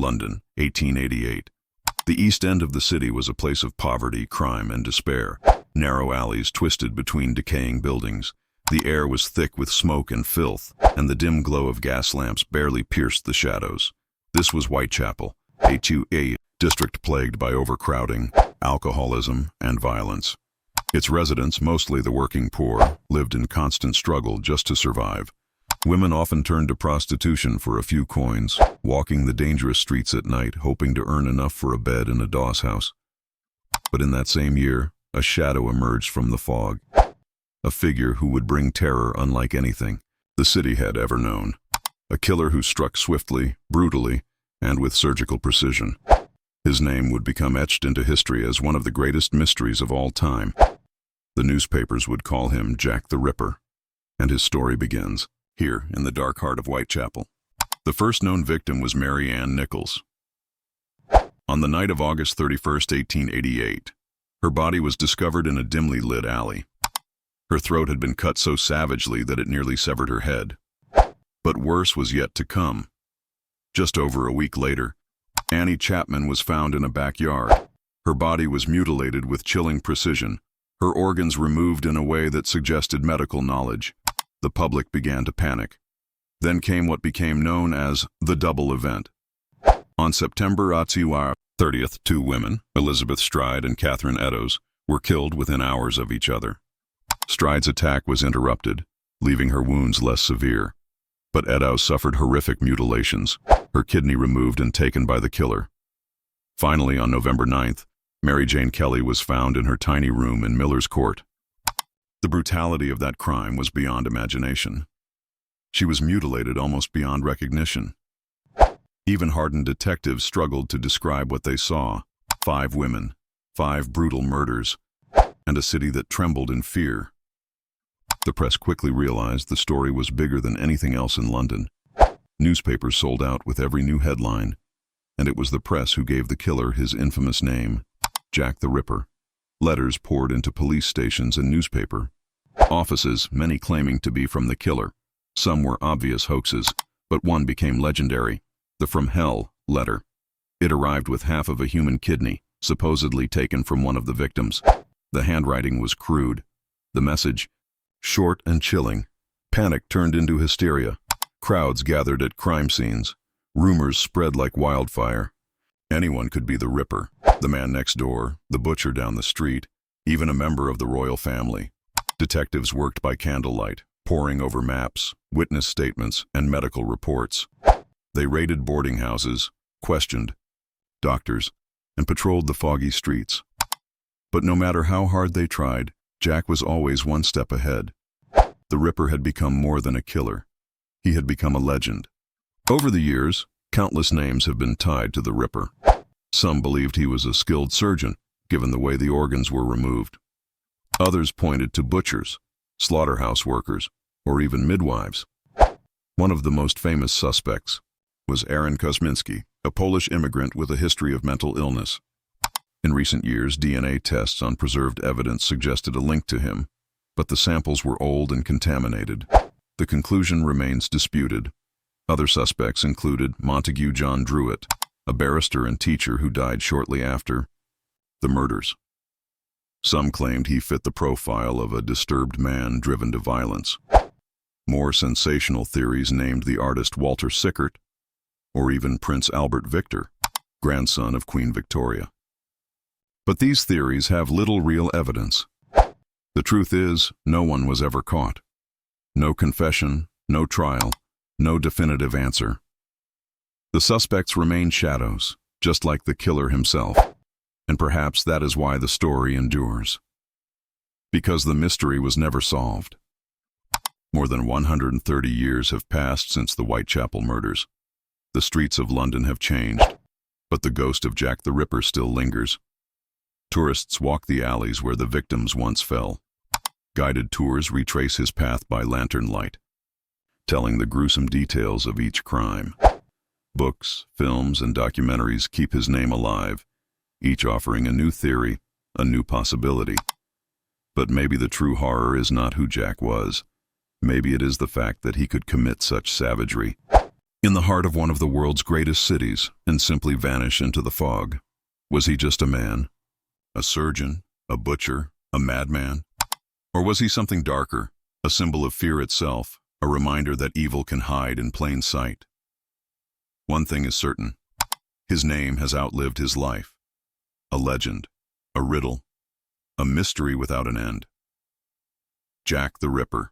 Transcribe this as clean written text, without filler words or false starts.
London, 1888. The East End of the city was a place of poverty, crime, and despair. Narrow alleys twisted between decaying buildings. The air was thick with smoke and filth, and the dim glow of gas lamps barely pierced the shadows. This was Whitechapel, a district plagued by overcrowding, alcoholism, and violence. Its residents, mostly the working poor, lived in constant struggle just to survive. Women often turned to prostitution for a few coins, walking the dangerous streets at night, hoping to earn enough for a bed in a doss house. But in that same year, a shadow emerged from the fog, a figure who would bring terror unlike anything the city had ever known. A killer who struck swiftly, brutally, and with surgical precision. His name would become etched into history as one of the greatest mysteries of all time. The newspapers would call him Jack the Ripper, and his story begins here in the dark heart of Whitechapel. The first known victim was Mary Ann Nichols. On the night of August 31st, 1888, her body was discovered in a dimly lit alley. Her throat had been cut so savagely that it nearly severed her head. But worse was yet to come. Just over a week later, Annie Chapman was found in a backyard. Her body was mutilated with chilling precision, her organs removed in a way that suggested medical knowledge. The public began to panic. Then came what became known as the double event. On September 30th, two women, Elizabeth Stride and Catherine Eddowes, were killed within hours of each other. Stride's attack was interrupted, leaving her wounds less severe. But Eddowes suffered horrific mutilations, her kidney removed and taken by the killer. Finally, on November 9th, Mary Jane Kelly was found in her tiny room in Miller's Court. The brutality of that crime was beyond imagination. She was mutilated almost beyond recognition. Even hardened detectives struggled to describe what they saw. 5 women, 5 brutal murders, and a city that trembled in fear. The press quickly realized the story was bigger than anything else in London. Newspapers sold out with every new headline, and it was the press who gave the killer his infamous name, Jack the Ripper. Letters poured into police stations and newspaper offices, many claiming to be from the killer. Some were obvious hoaxes, but one became legendary, the From Hell letter. It arrived with half of a human kidney, supposedly taken from one of the victims. The handwriting was crude. The message, short and chilling. Panic turned into hysteria. Crowds gathered at crime scenes. Rumors spread like wildfire. Anyone could be the Ripper, the man next door, the butcher down the street, even a member of the royal family. Detectives worked by candlelight, poring over maps, witness statements, and medical reports. They raided boarding houses, questioned doctors, and patrolled the foggy streets. But no matter how hard they tried, Jack was always one step ahead. The Ripper had become more than a killer. He had become a legend. Over the years, countless names have been tied to the Ripper. Some believed he was a skilled surgeon, given the way the organs were removed. Others pointed to butchers, slaughterhouse workers, or even midwives. One of the most famous suspects was Aaron Kosminski, a Polish immigrant with a history of mental illness. In recent years, DNA tests on preserved evidence suggested a link to him, but the samples were old and contaminated. The conclusion remains disputed. Other suspects included Montague John Druitt, a barrister and teacher who died shortly after the murders. Some claimed he fit the profile of a disturbed man driven to violence. More sensational theories named the artist Walter Sickert, or even Prince Albert Victor, grandson of Queen Victoria. But these theories have little real evidence. The truth is, no one was ever caught. No confession, no trial, no definitive answer. The suspects remain shadows, just like the killer himself, and perhaps that is why the story endures. Because the mystery was never solved. More than 130 years have passed since the Whitechapel murders. The streets of London have changed, but the ghost of Jack the Ripper still lingers. Tourists walk the alleys where the victims once fell. Guided tours retrace his path by lantern light, telling the gruesome details of each crime. Books, films, and documentaries keep his name alive, each offering a new theory, a new possibility. But maybe the true horror is not who Jack was. Maybe it is the fact that he could commit such savagery, in the heart of one of the world's greatest cities and simply vanish into the fog? Was he just a man? A surgeon? A butcher? A madman? Or was he something darker, a symbol of fear itself, a reminder that evil can hide in plain sight? One thing is certain. His name has outlived his life. A legend, a riddle, a mystery without an end. Jack the Ripper.